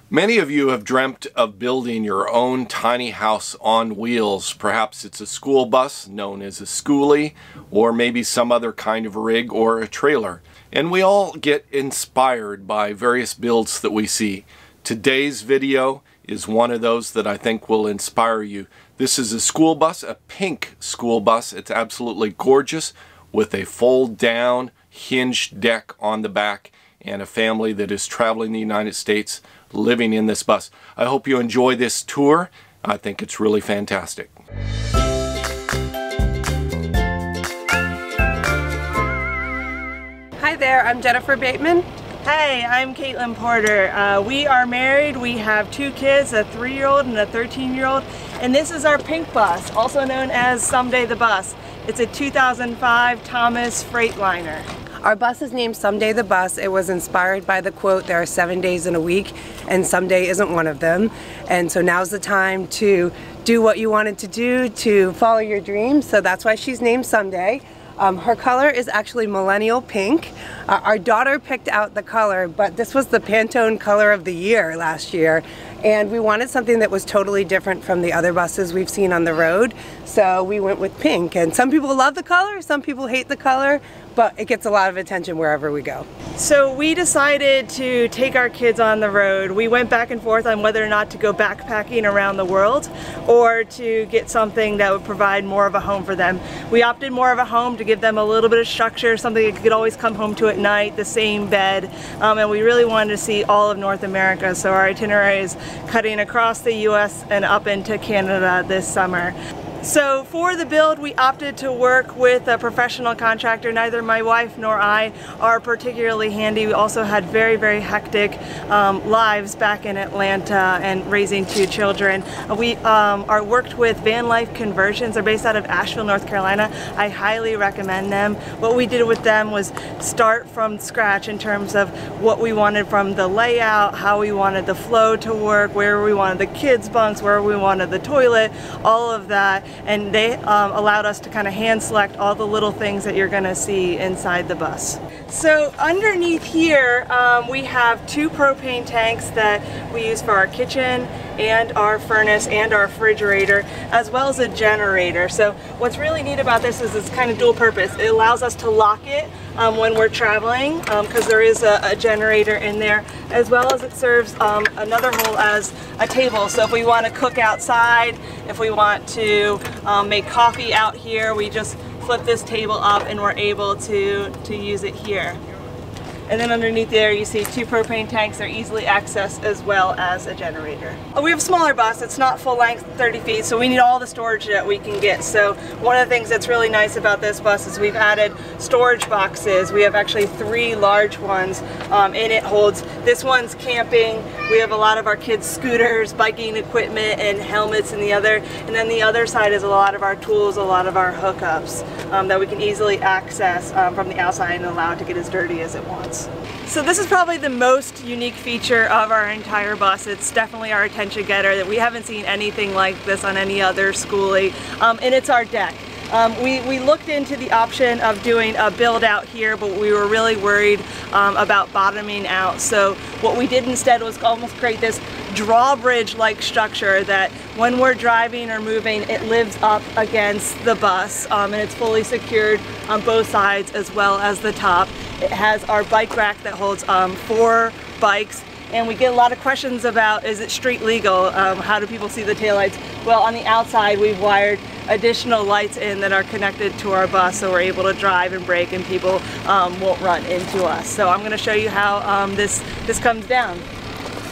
Many of you have dreamt of building your own tiny house on wheels. Perhaps it's a school bus known as a schoolie, or maybe some other kind of rig or a trailer. And we all get inspired by various builds that we see. Today's video is one of those that I think will inspire you. This is a school bus, a pink school bus. It's absolutely gorgeous with a fold down hinged deck on the back and a family that is traveling the United States living in this bus. I hope you enjoy this tour. I think it's really fantastic. Hi there, I'm Jennifer Bateman. Hey, I'm Caitlin Porter. We are married. We have two kids, a 3-year-old and a 13-year-old, and this is our pink bus, also known as Someday the Bus. It's a 2005 Thomas Freightliner. Our bus is named Someday the Bus. It was inspired by the quote, "There are 7 days in a week, and someday isn't one of them." And so now's the time to do what you wanted to do, to follow your dreams. So that's why she's named Someday. Her color is actually millennial pink. Our daughter picked out the color, but this was the Pantone color of the year last year. And we wanted something that was totally different from the other buses we've seen on the road. So we went with pink. And some people love the color, some people hate the color, but it gets a lot of attention wherever we go. So we decided to take our kids on the road. We went back and forth on whether or not to go backpacking around the world or to get something that would provide more of a home for them. We opted more of a home to give them a little bit of structure, something they could always come home to at night, the same bed, and we really wanted to see all of North America. So our itinerary is cutting across the US and up into Canada this summer. So for the build, we opted to work with a professional contractor. Neither my wife nor I are particularly handy. We also had very, very hectic lives back in Atlanta and raising 2 children. We are worked with Van Life Conversions. They're based out of Asheville, North Carolina. I highly recommend them. What we did with them was start from scratch in terms of what we wanted from the layout, how we wanted the flow to work, where we wanted the kids' bunks, where we wanted the toilet, all of that. And they allowed us to kind of hand select all the little things that you're going to see inside the bus. So underneath here we have 2 propane tanks that we use for our kitchen and our furnace and our refrigerator, as well as a generator. So what's really neat about this is it's kind of dual purpose. It allows us to lock it when we're traveling because there is a generator in there, as well as it serves another hole as a table. So if we want to cook outside, if we want to make coffee out here, we just flip this table up and we're able to use it here. And then underneath there you see 2 propane tanks. They're easily accessed, as well as a generator. We have a smaller bus. It's not full length, 30 feet, so we need all the storage that we can get. So one of the things that's really nice about this bus is we've added storage boxes. We have actually 3 large ones, and it holds, this one's camping. We have a lot of our kids' scooters, biking equipment, and helmets in the other. And then the other side is a lot of our tools, a lot of our hookups that we can easily access from the outside and allow it to get as dirty as it wants. So this is probably the most unique feature of our entire bus. It's definitely our attention getter. That we haven't seen anything like this on any other schoolie, and it's our deck. We looked into the option of doing a build out here, but we were really worried about bottoming out. So what we did instead was almost create this drawbridge-like structure that when we're driving or moving, it lives up against the bus, and it's fully secured on both sides as well as the top. It has our bike rack that holds 4 bikes. And we get a lot of questions about, is it street legal? How do people see the taillights? Well, on the outside we've wired additional lights in that are connected to our bus, so we're able to drive and brake and people won't run into us. So I'm going to show you how this comes down.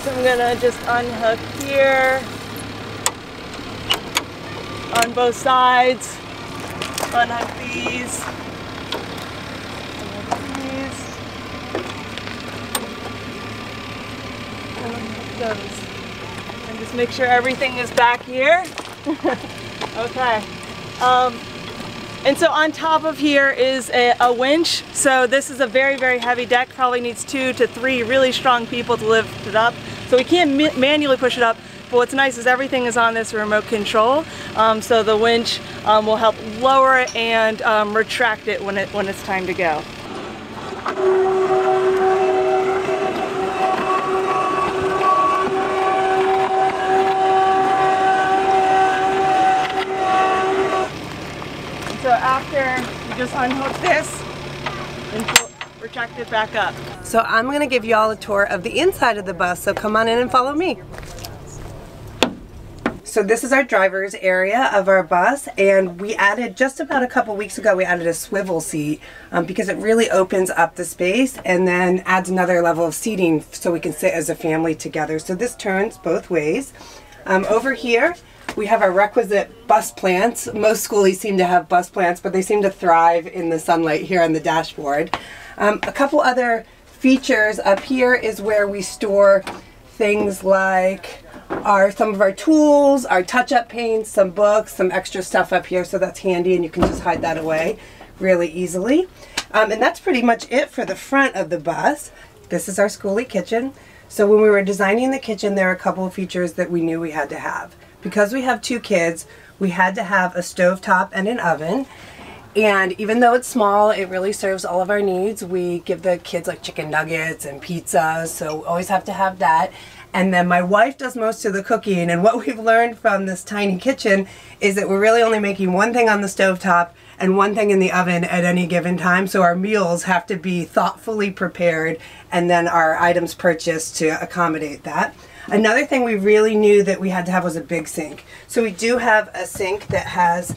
So I'm going to just unhook here on both sides, unhook these. And just make sure everything is back here. Okay. And so on top of here is a winch. So this is a very, very heavy deck. Probably needs 2 to 3 really strong people to lift it up. So we can't manually push it up. But what's nice is everything is on this remote control. So the winch will help lower it and retract it when it's time to go. just unhook this and retract it back up. So I'm going to give you all a tour of the inside of the bus, so come on in and follow me. So this is our driver's area of our bus, and we added, just about a couple weeks ago, we added a swivel seat because it really opens up the space and then adds another level of seating so we can sit as a family together. So this turns both ways. Over here we have our requisite bus plants. Most schoolies seem to have bus plants, but they seem to thrive in the sunlight here on the dashboard. A couple other features up here is where we store things like some of our tools, our touch-up paints, some books, some extra stuff up here, so that's handy and you can just hide that away really easily. And that's pretty much it for the front of the bus. This is our schoolie kitchen. So when we were designing the kitchen, there are a couple of features that we knew we had to have. Because we have 2 kids, we had to have a stovetop and an oven. And even though it's small, it really serves all of our needs. We give the kids like chicken nuggets and pizzas, so we always have to have that. And then my wife does most of the cooking, and what we've learned from this tiny kitchen is that we're really only making one thing on the stovetop and one thing in the oven at any given time, so our meals have to be thoughtfully prepared and then our items purchased to accommodate that. Another thing we really knew that we had to have was a big sink. So we do have a sink that has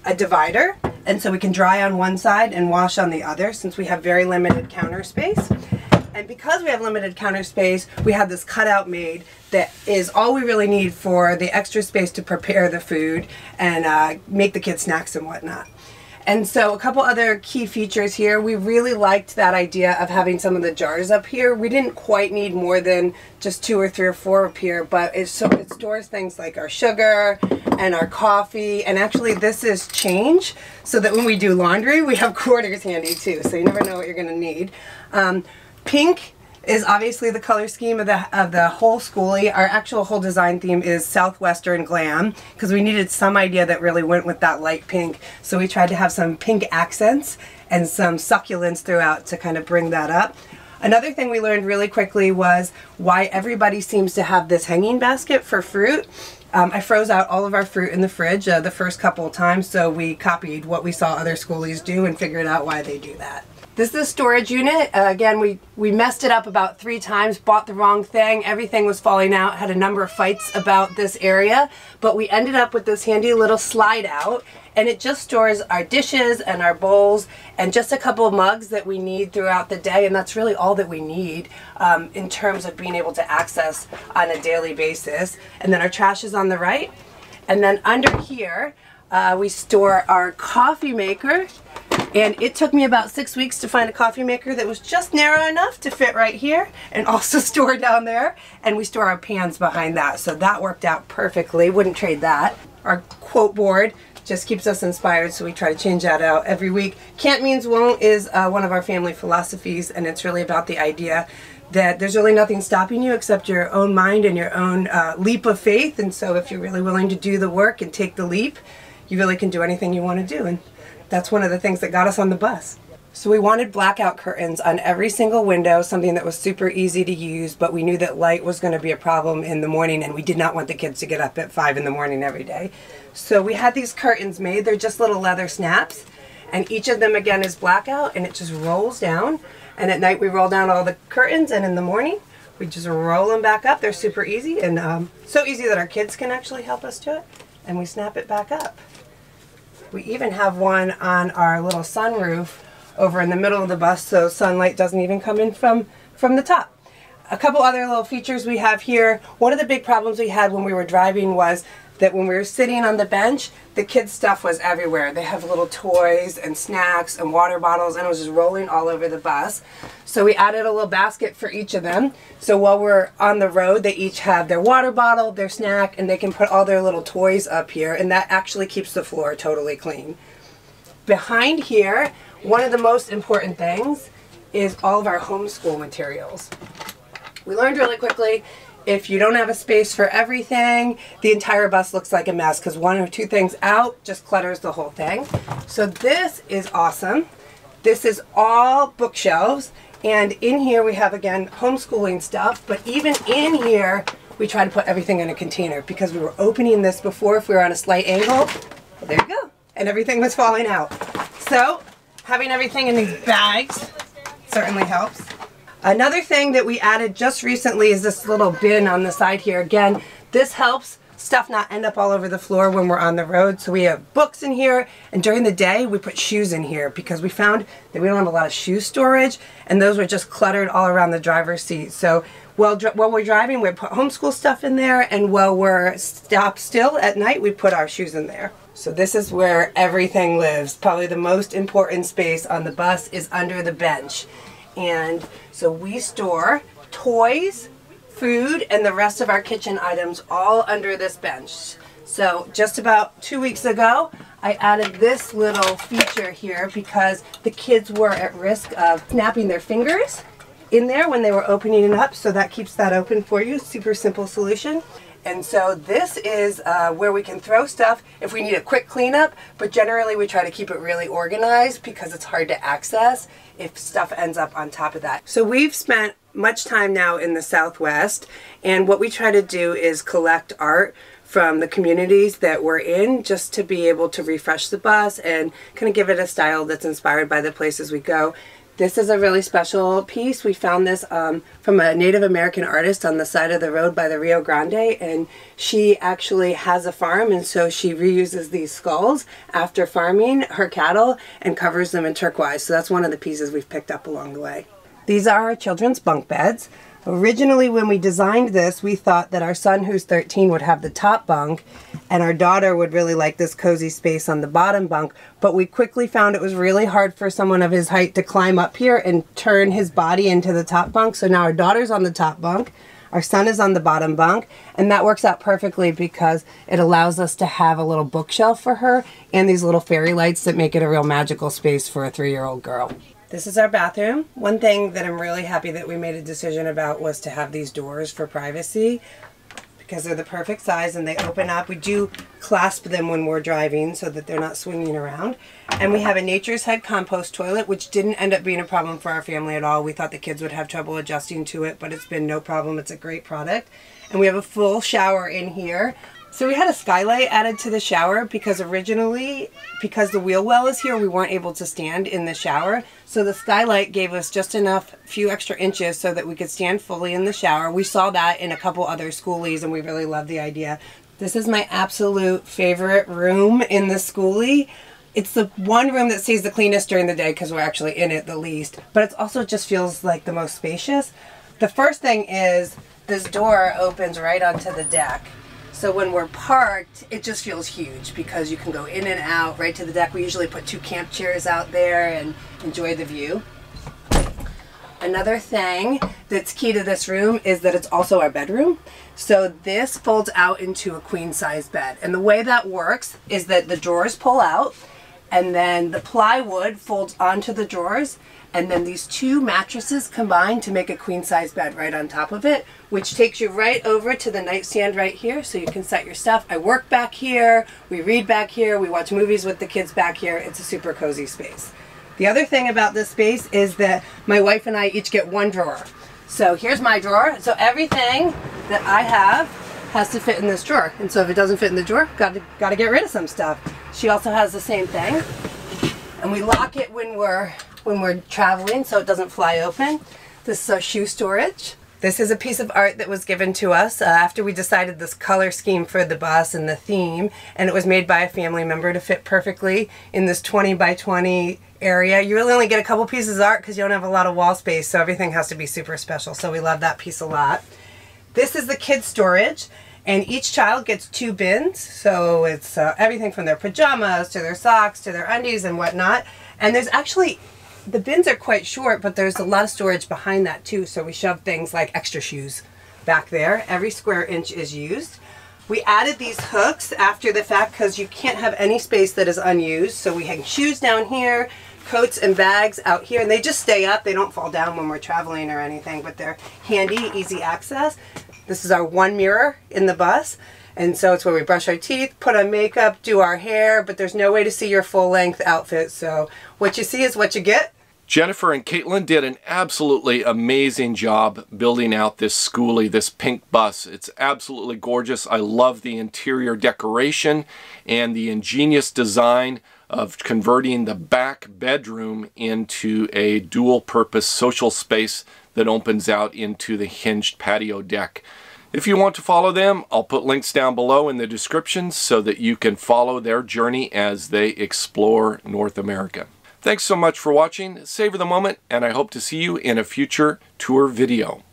a divider, and so we can dry on one side and wash on the other since we have very limited counter space. And because we have limited counter space, we have this cutout made that is all we really need for the extra space to prepare the food and make the kids snacks and whatnot. And so a couple other key features here. We really liked that idea of having some of the jars up here. We didn't quite need more than just 2 or 3 or 4 up here, but it stores things like our sugar and our coffee. And actually this is change, so that when we do laundry, we have quarters handy too. So you never know what you're gonna need. Pink is obviously the color scheme of the whole schoolie. Our actual whole design theme is Southwestern Glam because we needed some idea that really went with that light pink. So we tried to have some pink accents and some succulents throughout to kind of bring that up. Another thing we learned really quickly was why everybody seems to have this hanging basket for fruit. I froze out all of our fruit in the fridge the first couple of times, so we copied what we saw other schoolies do and figured out why they do that. This is a storage unit. Again, we messed it up about 3 times, bought the wrong thing, everything was falling out, had a number of fights about this area, but we ended up with this handy little slide out, and it just stores our dishes and our bowls and just a couple of mugs that we need throughout the day, and that's really all that we need in terms of being able to access on a daily basis. And then our trash is on the right, and then under here we store our coffee maker. And it took me about 6 weeks to find a coffee maker that was just narrow enough to fit right here and also store down there. And we store our pans behind that. So that worked out perfectly. Wouldn't trade that. Our quote board just keeps us inspired, so we try to change that out every week. Can't means won't is one of our family philosophies, and it's really about the idea that there's really nothing stopping you except your own mind and your own leap of faith. And so if you're really willing to do the work and take the leap, you really can do anything you want to do. And that's one of the things that got us on the bus. So we wanted blackout curtains on every single window, something that was super easy to use, but we knew that light was going to be a problem in the morning, and we did not want the kids to get up at 5 in the morning every day. So we had these curtains made. They're just little leather snaps, and each of them again is blackout, and it just rolls down. And at night we roll down all the curtains, and in the morning we just roll them back up. They're super easy, and so easy that our kids can actually help us do it, and we snap it back up. We even have one on our little sunroof over in the middle of the bus, so sunlight doesn't even come in from the top. A couple other little features we have here. One of the big problems we had when we were driving was that when we were sitting on the bench, the kids' stuff was everywhere. They have little toys and snacks and water bottles, and it was just rolling all over the bus. So we added a little basket for each of them. So while we're on the road, they each have their water bottle, their snack, and they can put all their little toys up here, and that actually keeps the floor totally clean. Behind here, one of the most important things is all of our homeschool materials. We learned really quickly, if you don't have a space for everything, the entire bus looks like a mess because 1 or 2 things out just clutters the whole thing. So this is awesome. This is all bookshelves, and in here we have, again, homeschooling stuff, but even in here we try to put everything in a container because we were opening this before if we were on a slight angle. Well, there you go. And everything was falling out. So having everything in these bags certainly helps. Another thing that we added just recently is this little bin on the side here. Again, this helps stuff not end up all over the floor when we're on the road. So we have books in here, and during the day we put shoes in here because we found that we don't have a lot of shoe storage, and those were just cluttered all around the driver's seat. So while we're driving, we put homeschool stuff in there, and while we're stopped still at night, we put our shoes in there. So this is where everything lives. Probably the most important space on the bus is under the bench. And so we store toys, food, and the rest of our kitchen items all under this bench. So just about 2 weeks ago, I added this little feature here because the kids were at risk of snapping their fingers in there when they were opening it up. So that keeps that open for you. Super simple solution. And so this is where we can throw stuff if we need a quick cleanup, but generally we try to keep it really organized because it's hard to access if stuff ends up on top of that. So we've spent much time now in the Southwest, and what we try to do is collect art from the communities that we're in just to be able to refresh the bus and kind of give it a style that's inspired by the places we go. This is a really special piece. We found this from a Native American artist on the side of the road by the Rio Grande, and she actually has a farm, and so she reuses these skulls after farming her cattle and covers them in turquoise. So that's one of the pieces we've picked up along the way. These are our children's bunk beds. Originally, when we designed this, we thought that our son, who's 13, would have the top bunk, and our daughter would really like this cozy space on the bottom bunk, but we quickly found it was really hard for someone of his height to climb up here and turn his body into the top bunk. So now our daughter's on the top bunk, our son is on the bottom bunk, and that works out perfectly because it allows us to have a little bookshelf for her and these little fairy lights that make it a real magical space for a 3-year-old girl. This is our bathroom. One thing that I'm really happy that we made a decision about was to have these doors for privacy because they're the perfect size and they open up. We do clasp them when we're driving so that they're not swinging around. And we have a Nature's Head compost toilet, which didn't end up being a problem for our family at all. We thought the kids would have trouble adjusting to it, but it's been no problem. It's a great product. And we have a full shower in here. So we had a skylight added to the shower because originally, because the wheel well is here, we weren't able to stand in the shower. So the skylight gave us just enough, few extra inches so that we could stand fully in the shower. We saw that in a couple other schoolies and we really loved the idea. This is my absolute favorite room in the schoolie. It's the one room that stays the cleanest during the day because we're actually in it the least, but it also just feels like the most spacious. The first thing is this door opens right onto the deck. So when we're parked, it just feels huge because you can go in and out right to the deck. We usually put 2 camp chairs out there and enjoy the view. Another thing that's key to this room is that it's also our bedroom. So this folds out into a queen size bed. And the way that works is that the drawers pull out and then the plywood folds onto the drawers, and then these 2 mattresses combine to make a queen size bed right on top of it, which takes you right over to the nightstand right here so you can set your stuff. I work back here, we read back here, we watch movies with the kids back here. It's a super cozy space. The other thing about this space is that my wife and I each get 1 drawer. So here's my drawer. So everything that I have has to fit in this drawer. And so if it doesn't fit in the drawer, got to get rid of some stuff. She also has the same thing. And we lock it when we're traveling so it doesn't fly open. This is our shoe storage. This is a piece of art that was given to us after we decided this color scheme for the bus and the theme, and it was made by a family member to fit perfectly in this 20 by 20 area. You really only get a couple pieces of art because you don't have a lot of wall space, so everything has to be super special, so we love that piece a lot. This is the kids' storage, and each child gets 2 bins, so it's everything from their pajamas to their socks to their undies and whatnot. And there's actually, the bins are quite short, but there's a lot of storage behind that too, so we shove things like extra shoes back there. Every square inch is used. We added these hooks after the fact because you can't have any space that is unused, so we hang shoes down here, coats and bags out here, and they just stay up. They don't fall down when we're traveling or anything, but they're handy, easy access. This is our 1 mirror in the bus, and so it's where we brush our teeth, put on makeup, do our hair, but there's no way to see your full length outfit, so what you see is what you get. Jennifer and Caitlin did an absolutely amazing job building out this schoolie, this pink bus. It's absolutely gorgeous. I love the interior decoration and the ingenious design of converting the back bedroom into a dual-purpose social space that opens out into the hinged patio deck. If you want to follow them, I'll put links down below in the description so that you can follow their journey as they explore North America. Thanks so much for watching. Savor the moment, and I hope to see you in a future tour video.